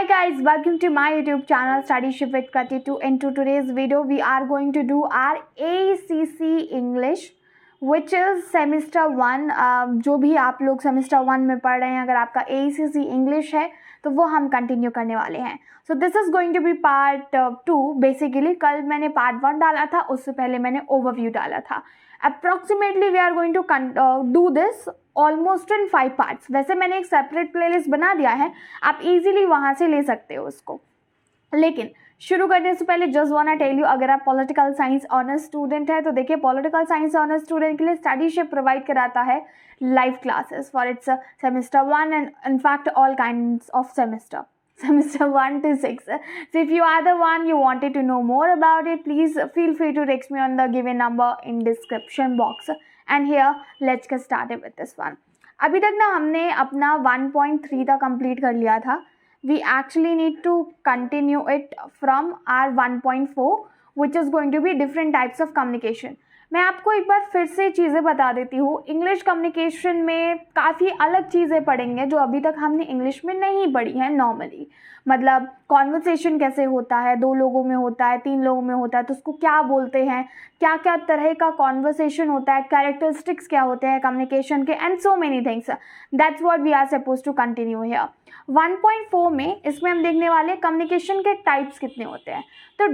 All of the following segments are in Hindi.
guys, welcome to my YouTube channel Studyship with Krati 2. Into today's video we are going to do our ACC English which is semester 1. जो भी आप लोग semester 1 में पढ़ रहे हैं, अगर आपका ACC English है तो वो हम कंटिन्यू करने वाले हैं. So this is going to be part 2. Basically कल मैंने part 1 डाला था, उससे पहले मैंने overview डाला था. Approximately we are going to do this almost in 5 parts. वैसे मैंने एक separate playlist बना दिया है, आप easily वहाँ से ले सकते हो उसको. लेकिन शुरू करने से पहले just want to tell you, अगर आप पॉलिटिकल साइंस ऑनर्स स्टूडेंट है तो देखिए पॉलिटिकल साइंस ऑनर्स स्टूडेंट के लिए स्टडीशिप प्रोवाइड कराता है live classes for its semester 1 and in fact all kinds of semester 1 to 6. So if you are the one you wanted to know more about it, please feel free to text me on the given number in description box. And here let's get started with this one. अभी तक ना हमने अपना 1.3 तक कंप्लीट कर लिया था. We actually need to continue it from our 1.4 which is going to be different types of communication. मैं आपको एक बार फिर से चीज़ें बता देती हूँ. इंग्लिश कम्युनिकेशन में काफ़ी अलग चीज़ें पढ़ेंगे जो अभी तक हमने इंग्लिश में नहीं पढ़ी हैं नॉर्मली. मतलब कॉन्वर्सेशन कैसे होता है, 2 लोगों में होता है, 3 लोगों में होता है तो उसको क्या बोलते हैं, क्या क्या तरह का कॉन्वर्सेशन होता है, कैरेक्टरिस्टिक्स क्या होते हैं कम्युनिकेशन के, and so many things. That's what we are suppose to continue here. 1.4 में इसमें हम देखने वाले कम्युनिकेशन के टाइप्स कितने होते हैं. तो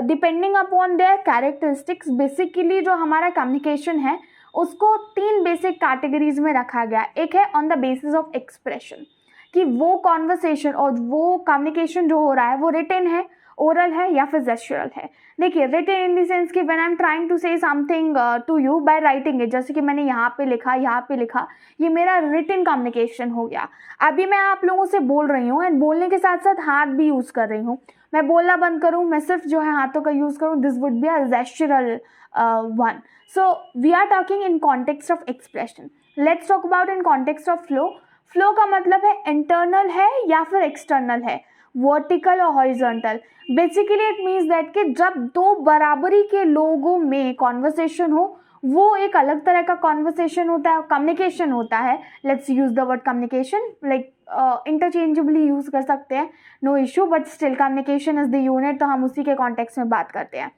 depending upon their characteristics basically जो हमारा कम्युनिकेशन है उसको 3 बेसिक कैटेगरीज में रखा गया. एक है on the basis of expression, कि वो कॉन्वर्सेशन और वो कम्युनिकेशन जो हो रहा है वो रिटन है, ओरल है या फिर जेस्चरल है. देखिए रिटन इन द सेंस कि when I am trying to say something to you by writing it, जैसे कि मैंने यहाँ पे लिखा, ये मेरा रिटन कम्युनिकेशन हो गया. अभी मैं आप लोगों से बोल रही हूँ एंड बोलने के साथ साथ हाथ भी यूज़ कर रही हूँ. मैं बोलना बंद करूँ, मैं सिर्फ जो है हाथों का यूज़ करूँ, this would be a gestural one. So we are talking in context of expression. Let's talk about in context of flow. Flow का मतलब है इंटरनल है या फिर एक्सटर्नल है, वर्टिकल और horizontal. Basically it means that कि जब 2 बराबरी के लोगों में कॉन्वर्सेशन हो वो एक अलग तरह का कॉन्वर्सेशन होता है, कम्युनिकेशन होता है. Let's use the word communication, like interchangeably use कर सकते हैं, no issue, but still communication is the unit, तो हम उसी के कॉन्टेक्स्ट में बात करते हैं.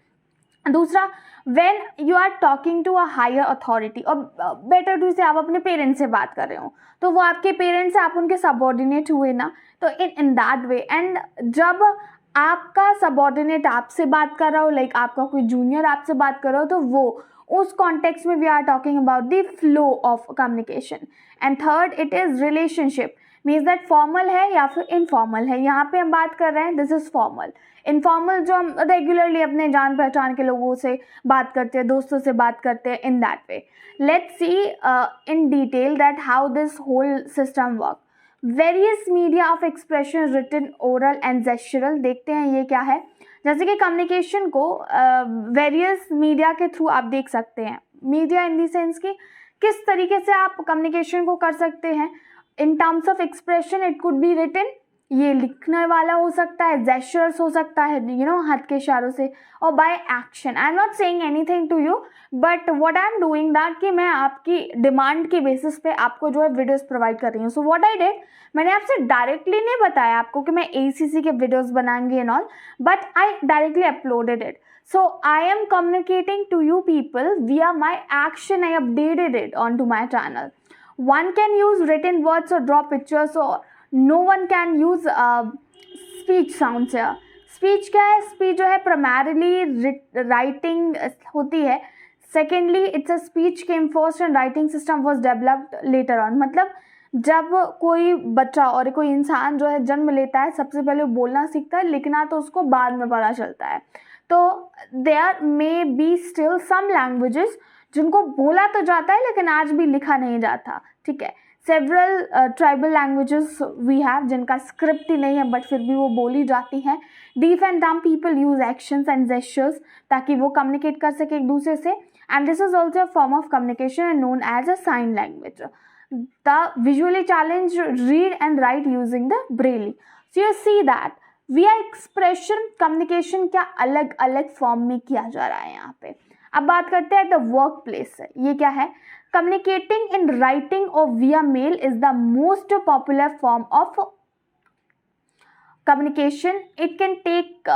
दूसरा, when you are talking to a higher authority, और बेटर टू से आप अपने पेरेंट्स से बात कर रहे हो तो वो आपके पेरेंट्स, आप उनके सबऑर्डिनेट हुए ना, तो इन दैट वे. एंड जब आपका सबऑर्डिनेट आपसे बात कर रहा हो, लाइक आपका कोई जूनियर आपसे बात कर रहा हो, तो वो उस कॉन्टेक्स्ट में we are talking about the flow of communication. And third, it is relationship, means that formal है या फिर इनफॉर्मल है. यहाँ पे हम बात कर रहे हैं, दिस इज फॉर्मल. इनफॉर्मल जो हम रेगुलरली अपने जान पहचान के लोगों से बात करते हैं, दोस्तों से बात करते हैं, in that way. Let's see in detail that how this whole system work. Various media of expression, written, oral and gestural. देखते हैं ये क्या है. जैसे कि कम्युनिकेशन को वेरियस मीडिया के थ्रू आप देख सकते हैं. मीडिया इन दी सेंस कि किस तरीके से आप कम्युनिकेशन को कर सकते हैं. In terms of expression it could be written, ये लिखने वाला हो सकता है, जेस्चर्स हो सकता है, यू नो, हाथ के इशारों से, और by action. I am not saying anything to you, but what I am doing that कि मैं आपकी डिमांड की बेसिस पे आपको जो है वीडियोस प्रोवाइड कर रही हूँ. सो व्हाट आई डिड, मैंने आपसे डायरेक्टली नहीं बताया आपको कि मैं ACC के वीडियोस बनाऊंगी and all, but I directly uploaded it. So I am communicating to you people via my action. I updated it onto my channel. One can use written words or draw pictures, or no one can use speech sounds here. Speech क्या है? Speech जो है primarily writing होती है. Secondly, it's a speech came first and writing system was developed later on. मतलब जब कोई बच्चा और कोई इंसान जो है जन्म लेता है, सबसे पहले बोलना सीखता है, लिखना तो उसको बाद में पता चलता है. तो there may be still some languages जिनको बोला तो जाता है लेकिन आज भी लिखा नहीं जाता. ठीक है, several tribal languages we have जिनका स्क्रिप्ट ही नहीं है बट फिर भी वो बोली जाती हैं. Deaf and dumb people use actions and gestures ताकि वो कम्युनिकेट कर सके एक दूसरे से. And this is also a form of communication and known as a sign language. The visually challenge read and write using the braille. So you see that we are expression communication क्या अलग अलग फॉर्म में किया जा रहा है यहाँ पे. अब बात करते हैं द वर्क प्लेस से. ये क्या है? कम्युनिकेटिंग इन राइटिंग और via mail is the most popular form of communication it can take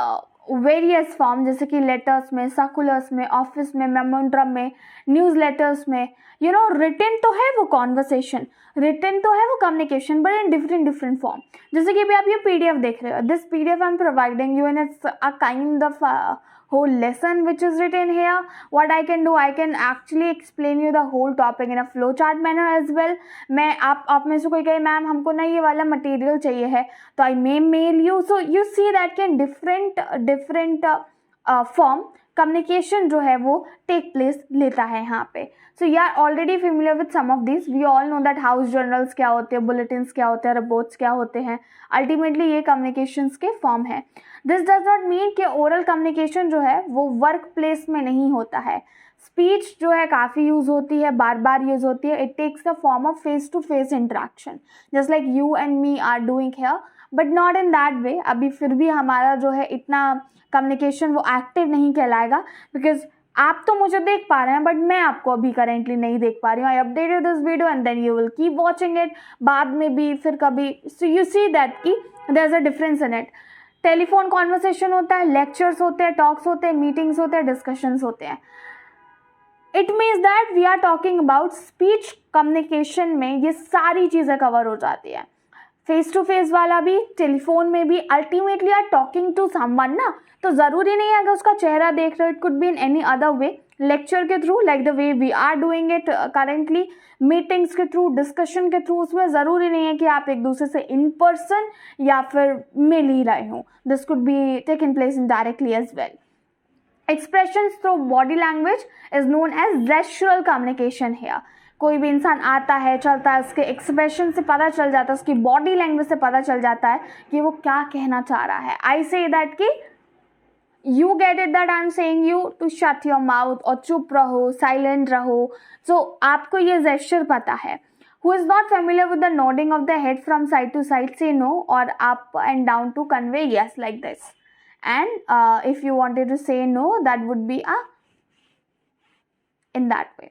various form, जैसे कि लेटर्स में, सर्कुलर्स में, ऑफिस में, मेमोरेंडम में, न्यूज़ लेटर्स में, यू नो रिटन तो है वो कॉन्वर्सेशन, रिटन तो है वो communication, but in different form. जैसे कि अभी आप ये पीडीएफ देख रहे हो, this PDF I am providing you and it's a kind of whole lesson which is written here. What I can do, I can actually explain you the whole topic in a flow chart manner as well. मैं आप में से कोई कहे मैम हमको ना ये वाला मटेरियल चाहिए है, तो I may mail you. So you see that can different form communication जो है वो टेक प्लेस लेता है यहाँ पे. So you are already familiar with some of this. We all know that house journals क्या होते हैं, बुलेटिन्स क्या होते हैं, रिपोर्ट्स क्या होते हैं. अल्टीमेटली ये कम्युनिकेशंस के फॉर्म है. दिस डज नॉट मीन कि ओरल कम्युनिकेशन जो है वो वर्क प्लेस में नहीं होता है. स्पीच जो है काफ़ी यूज़ होती है, बार बार यूज़ होती है. It takes the form of face to face interaction, just like you and me are doing here, but not in that way. अभी फिर भी हमारा जो है इतना कम्युनिकेशन वो एक्टिव नहीं कहलाएगा, बिकॉज आप तो मुझे देख पा रहे हैं बट मैं आपको अभी करेंटली नहीं देख पा रही हूँ. I updated this video and then you will keep watching it, बाद में भी फिर कभी. सो यू सी दैट कि there is a difference in it. Telephone conversation होता है, लेक्चर्स होते हैं, टॉक्स होते हैं, मीटिंग्स होते हैं, डिस्कशंस होते हैं. It means that we are talking about speech communication में ये सारी चीज़ें कवर हो जाती है. फेस टू फेस वाला भी, टेलीफोन में भी. Ultimately are talking to someone ना, तो ज़रूरी नहीं है कि उसका चेहरा देख रहे हो. It could be in any other way, lecture के through like the way we are doing it currently, meetings के थ्रू, डिस्कशन के थ्रू. उसमें ज़रूरी नहीं है कि आप एक दूसरे से इन पर्सन या फिर मिल ही रहे हो. This could be taken place in directly as well. Expressions through body language is known as gestural communication here. कोई भी इंसान आता है, चलता है, उसके एक्सप्रेशन से पता चल जाता है, उसकी बॉडी लैंग्वेज से पता चल जाता है कि वो क्या कहना चाह रहा है. आई से दैट कि you get it that I am saying you to shut your mouth, और चुप रहो, साइलेंट रहो. सो आपको ये जेस्चर पता है. Who is not familiar with the nodding of the head from side to side, say no, or up and down to convey yes, like this. And if you wanted to say no, that would be in that way.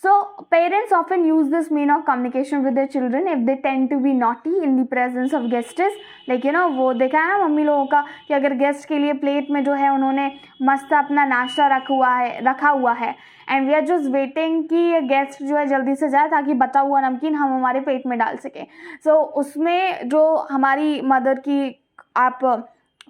So parents often use this mean of communication with their children if they tend to be naughty in the presence of guests. Like you know, वो देखा है ना मम्मी लोगों का कि अगर गेस्ट के लिए प्लेट में जो है उन्होंने मस्त अपना नाश्ता रखा हुआ है and we are just waiting कि ये गेस्ट जो है जल्दी से जाए ताकि बचा हुआ नमकीन हम हमारे पेट में डाल सकें. सो उसमें जो हमारी मदर की आप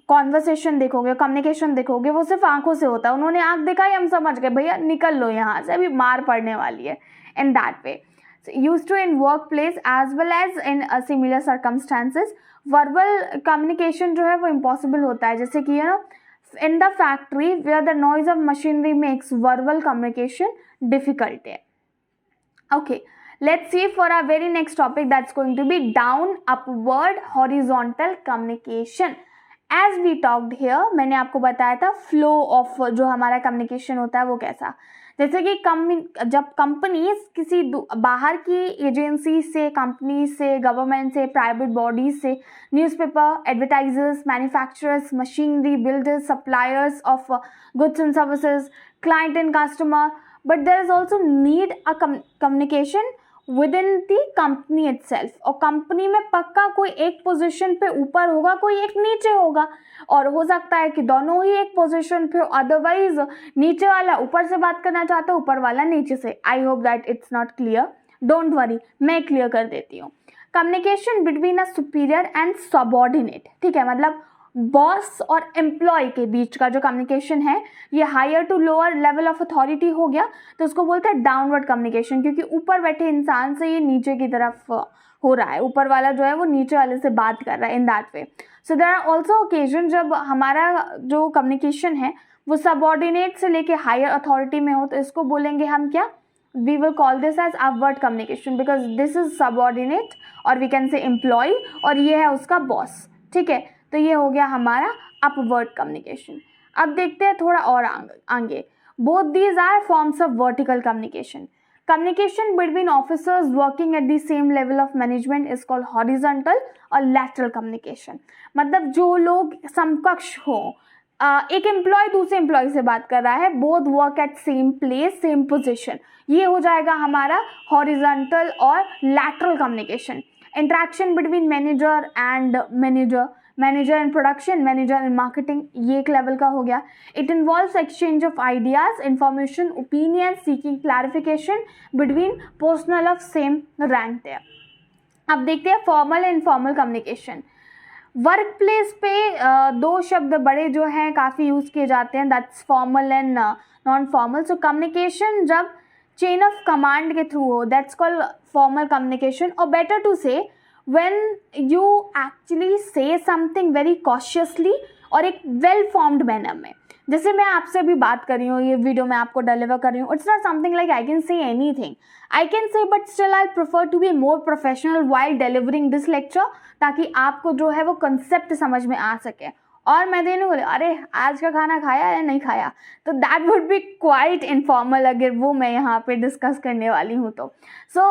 कॉन्वर्सेशन देखोगे, कम्युनिकेशन देखोगे, वो सिर्फ आंखों से होता है. उन्होंने आंख दिखाई, हम समझ गए भैया निकल लो यहाँ से, अभी मार पड़ने वाली है. In that way use to in work place as well as in similar circumstances. Verbal communication जो है वो इम्पॉसिबल होता है, जैसे कि you know in the factory where the noise of machinery makes verbal communication difficult है. Okay, let's see for our very next topic, that's going to be down, upward, horizontal communication. As we talked here, मैंने आपको बताया था फ्लो ऑफ जो हमारा कम्युनिकेशन होता है वो कैसा. जैसे कि जब कंपनीज किसी बाहर की एजेंसी से, कंपनी से, गवर्नमेंट से, प्राइवेट बॉडीज से, newspaper, advertisers, manufacturers, machinery, builders, suppliers of goods and services, client and customer, but there is also need a communication within the company itself. और कंपनी में पक्का कोई एक पोजीशन पे ऊपर होगा, कोई एक नीचे होगा, और हो सकता है कि दोनों ही एक पोजीशन पे. अदरवाइज नीचे वाला ऊपर से बात करना चाहता है, ऊपर वाला नीचे से. I hope that it's not clear, don't worry, मैं क्लियर कर देती हूँ. Communication between a superior and subordinate, ठीक है, मतलब बॉस और एम्प्लॉय के बीच का जो कम्युनिकेशन है ये higher to lower level of authority हो गया, तो उसको बोलते हैं डाउनवर्ड कम्युनिकेशन, क्योंकि ऊपर बैठे इंसान से ये नीचे की तरफ हो रहा है, ऊपर वाला जो है वो नीचे वाले से बात कर रहा है. In that way. So there are also occasion जब हमारा जो कम्युनिकेशन है वो सबऑर्डिनेट से लेके हायर अथॉरिटी में हो, तो इसको बोलेंगे हम क्या, we will call this as upward communication, because this is subordinate, और वी कैन से एम्प्लॉय, और ये है उसका बॉस. ठीक है, तो ये हो गया हमारा अपवर्ड कम्युनिकेशन. अब देखते हैं थोड़ा और आगे. Both these are forms of vertical communication. Communication between officers working at the same level of management is called horizontal और लैटरल कम्युनिकेशन. मतलब जो लोग समकक्ष हो, एक एम्प्लॉय दूसरे एम्प्लॉय से बात कर रहा है, both work at same place, same position, ये हो जाएगा हमारा हॉरिजॉन्टल और lateral communication. Interaction between manager and manager, manager in production, manager in marketing, ये एक लेवल का हो गया. It involves exchange of ideas, information, opinion, seeking clarification between personal of same rank there. अब देखते हैं formal and informal communication. Work place पे दो शब्द बड़े जो हैं काफ़ी यूज़ किए जाते हैं, that's formal and non formal. So communication जब चेन ऑफ कमांड के थ्रू हो, दैट्स कॉल्ड फॉर्मल कम्युनिकेशन. और better to say when you actually say something very cautiously और एक वेल फॉर्म्ड मैनर में. जैसे मैं आपसे अभी बात कर रही हूँ, ये वीडियो मैं आपको डिलीवर कर रही हूँ, it's not something like I can say anything, I can say, but still I prefer to be more professional while delivering this lecture, ताकि आपको जो है वो कंसेप्ट समझ में आ सके. और मैं देने बोले अरे आज का खाना खाया या नहीं खाया, तो that would be quite informal अगर वो मैं यहाँ पे डिस्कस करने वाली हूँ तो. So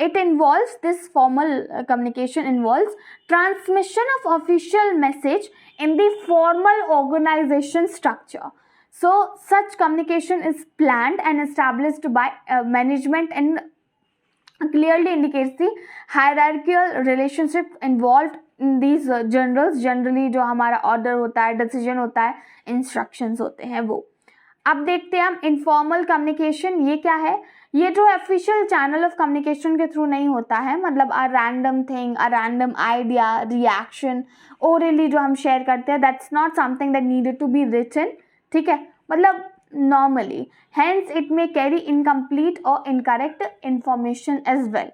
it involves, this formal communication involves transmission of official message in the formal organization structure. So such communication is planned and established by management and clearly indicates the hierarchical relationship involved in these generals. Generally जो हमारा order होता है, decision होता है, instructions होते हैं वो. अब देखते हैं हम इनफॉर्मल कम्युनिकेशन. ये क्या है? ये जो ऑफिशियल चैनल ऑफ कम्युनिकेशन के थ्रू नहीं होता है, मतलब a random thing, a random idea, reaction orally जो हम शेयर करते हैं, that's not something that needed to be written. ठीक है, मतलब normally, hence it may carry incomplete और इनकरेक्ट इंफॉर्मेशन एज वेल.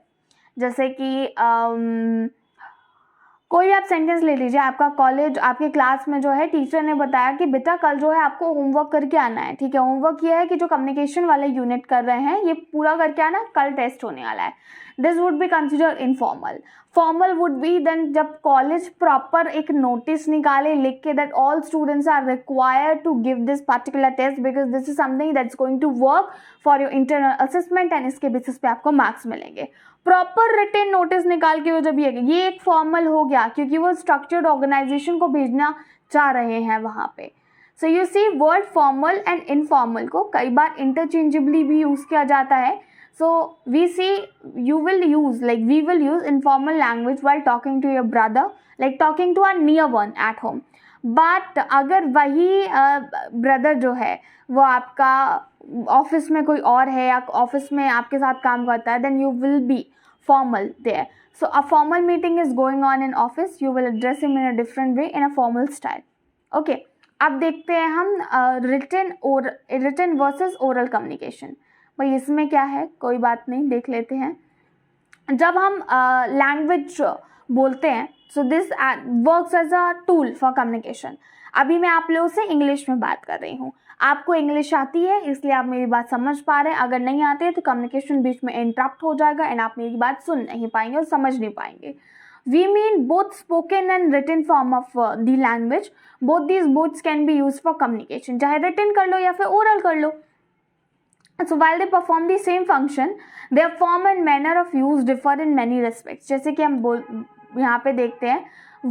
जैसे कि कोई भी आप सेंटेंस ले लीजिए, आपका कॉलेज, आपके क्लास में जो है टीचर ने बताया कि बेटा कल जो है आपको होमवर्क करके आना है. ठीक है, होमवर्क ये है कि जो कम्युनिकेशन वाले यूनिट कर रहे हैं ये पूरा करके आना, कल टेस्ट होने वाला है. This would be consider informal. Formal would be then जब कॉलेज प्रॉपर एक नोटिस निकाले लिख के that all students are required to give this particular test because this is something that's going to work for your internal assessment and इसके बेसिस पे आपको मार्क्स मिलेंगे. प्रॉपर रिटन नोटिस निकाल के वो जब ये एक फॉर्मल हो गया, क्योंकि वो स्ट्रक्चर्ड ऑर्गेनाइजेशन को भेजना चाह रहे हैं वहाँ पे. So you see word formal and informal को कई बार इंटरचेंजेबली भी यूज़ किया जाता है. So we see you will use, like we will use informal language while talking to your brother, like talking to a near one at home. But अगर वही ब्रदर जो है वो आपका ऑफिस में कोई और है या ऑफिस में आपके साथ काम करता है, then you will be formal there. So a formal meeting is going on in office, you will address him in a different way in a formal style. Okay, अब देखते हैं हम written versus oral communication. भाई इसमें क्या है, कोई बात नहीं, देख लेते हैं. जब हम लैंग्वेज बोलते हैं, so this works as a tool for communication. अभी मैं आप लोगों से इंग्लिश में बात कर रही हूँ, आपको इंग्लिश आती है इसलिए आप मेरी बात समझ पा रहे हैं. अगर नहीं आती है तो कम्युनिकेशन बीच में इंटरप्ट हो जाएगा एंड आप मेरी बात सुन नहीं पाएंगे और समझ नहीं पाएंगे. We mean both spoken and written form of the language. Both these boths can be use for communication, चाहे रिटन कर लो या फिर ओरल कर लो. So while they perform the same function, their form and manner of use differ in many respects. जैसे कि हम यहाँ पे देखते हैं,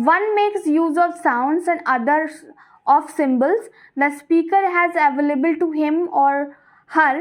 one makes use of sounds and others of symbols. The speaker has available to him or her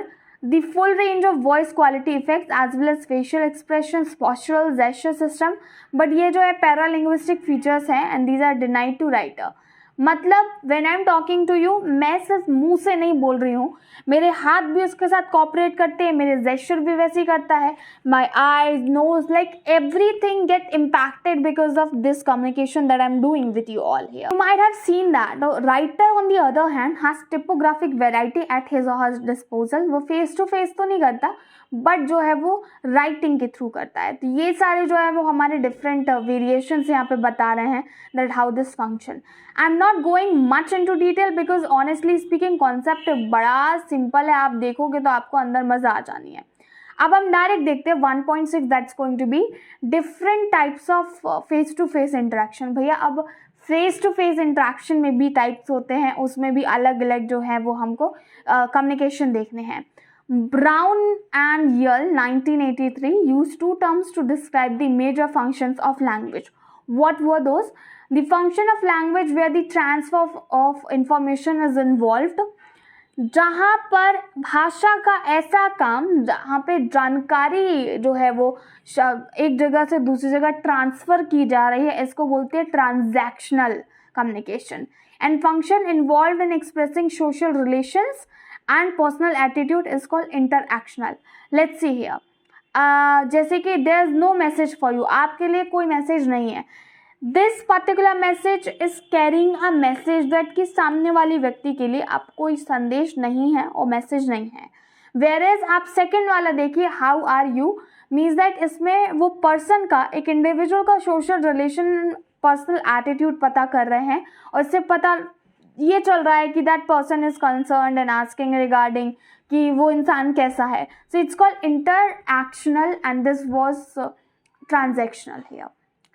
the full range of voice quality effects as well as facial expressions, postural, gesture system. But ये जो है paralinguistic features हैं and these are denied to writer. मतलब when I am talking to you, मैं सिर्फ मुंह से नहीं बोल रही हूँ, मेरे हाथ भी उसके साथ कॉपरेट करते हैं, मेरे जेस्चर भी वैसे ही करता है, my eyes, nose, like everything get impacted because of this communication that I am doing with you all here. You might have seen that writer on the other hand has typographic variety at his or her disposal. वो फेस टू फेस तो नहीं करता बट जो है वो राइटिंग के थ्रू करता है. तो ये सारे जो है वो हमारे डिफरेंट वेरिएशंस यहाँ पे बता रहे हैं that how this function. I am not going much into detail because honestly speaking concept बड़ा सिंपल है, आप देखोगे तो आपको अंदर मज़ा आ जानी है. अब हम डायरेक्ट देखते हैं 1.6 that's going to be different types of face to face interaction. भैया अब फेस टू फेस इंटरेक्शन में भी टाइप्स होते हैं, उसमें भी अलग अलग जो है वो हमको कम्युनिकेशन देखने हैं. Brown and Yell 1983 used two terms to describe the major functions of language. What were those? The function of language where the transfer of information is involved. जहाँ पर भाषा का ऐसा काम जहाँ पे जानकारी जो है वो एक जगह से दूसरी जगह ट्रांसफ़र की जा रही है, इसको बोलते हैं transactional communication. And function involve in expressing social relations and personal attitude is called interactional. Let's see here, जैसे कि there is no message for you, आपके लिए कोई मैसेज नहीं है। This particular message is carrying a message that कि सामने वाली व्यक्ति के लिए आप कोई संदेश नहीं है और मैसेज नहीं है। वेयर एज आप सेकंड वाला देखिए, how are you, means that इसमें वो पर्सन का, एक इंडिविजुअल का सोशल रिलेशन, पर्सनल एटीट्यूड पता कर रहे हैं और इससे पता ये चल रहा है कि that person is concerned and asking regarding कि वो इंसान कैसा है। So it's called interactional and this was transactional here.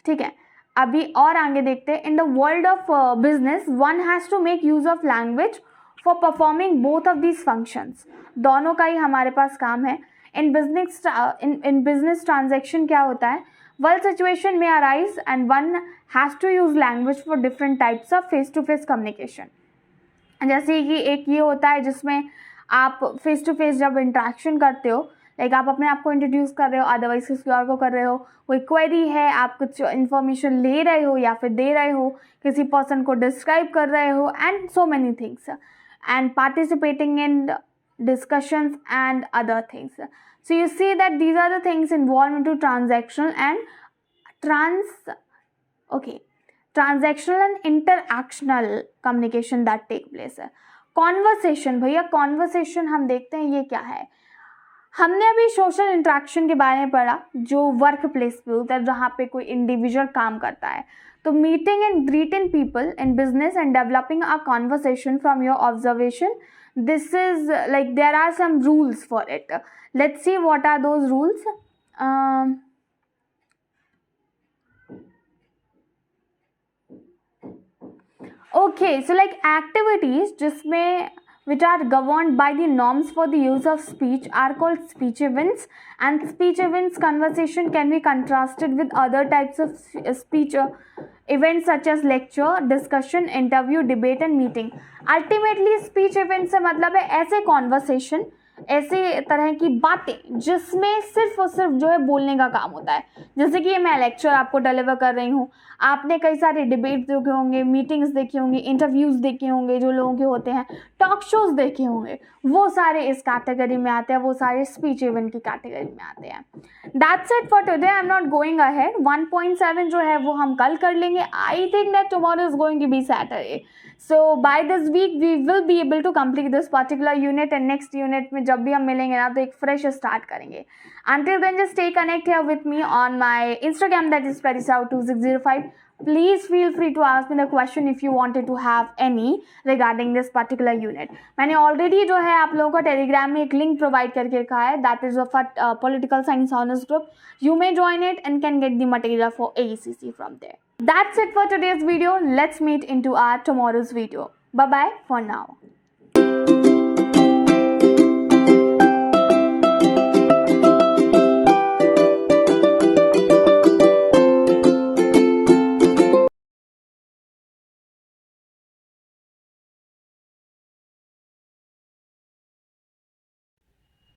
ठीक है, अभी और आगे देखते हैं। In the world of business one has to make use of language for performing both of these functions. दोनों का ही हमारे पास काम है। इन बिजनेस ट्रांजेक्शन क्या होता है, वर्ल्ड सिचुएशन में arise and one has to use language for different types of face to face communication. जैसे कि एक ये होता है जिसमें आप फेस टू फेस जब इंटरेक्शन करते हो, लाइक आप अपने आप को इंट्रोड्यूस कर रहे हो, अदरवाइज किसी और को कर रहे हो, कोई क्वेरी है, आप कुछ इन्फॉर्मेशन ले रहे हो या फिर दे रहे हो, किसी पर्सन को डिस्क्राइब कर रहे हो, and so many things, and participating in discussions and other things. So you see that these are the things involved into transactional and transactional and interactional communication that take place. Conversation, भैया conversation हम देखते हैं ये क्या है। हमने अभी सोशल इंट्रैक्शन के बारे में पढ़ा जो वर्क प्लेस पे होता है, जहाँ पे कोई इंडिविजुअल काम करता है। तो meeting and greeting people in business and developing a conversation from your observation, this is like there are some rules for it. Let's see what are those rules. Okay, so like activities जिसमें which are governed by the norms for the use of speech are called speech events, and speech events conversation can be contrasted with other types of speech events such as lecture, discussion, interview, debate and meeting. Ultimately speech event से मतलब है ऐसे conversation, ऐसे तरह की बातें जिसमें सिर्फ और सिर्फ जो है बोलने का काम होता है। जैसे कि मैं लेक्चर आपको डिलीवर कर रही हूँ, आपने कई सारे डिबेट्स देखे होंगे, मीटिंग्स देखे होंगे, इंटरव्यूज़ देखे होंगे जो लोगों के होते हैं, टॉक शोज़ देखे होंगे, वो सारे इस कैटेगरी में आते हैं, वो सारे स्पीच इवेंट की कैटेगरी में आते हैं। That's it for today, I am not going ahead. 1.7 जो है वो हम कल कर लेंगे। I think that tomorrow is going to be Saturday, so by this week we will be able to complete this particular unit, and next unit में जब भी हम मिलेंगे ना तो एक fresh start करेंगे। Until then just stay connected here with me on my Instagram, that is Parisau2605. Please feel free to ask me the question if you wanted to have any regarding this particular unit. मैंने already जो है आप लोगों को टेलीग्राम में एक लिंक प्रोवाइड करके रखा है, that is of a political science honors group. You may join it and can get the material for AECC from there. That's it for today's video. Let's meet into our tomorrow's video. Bye bye for now.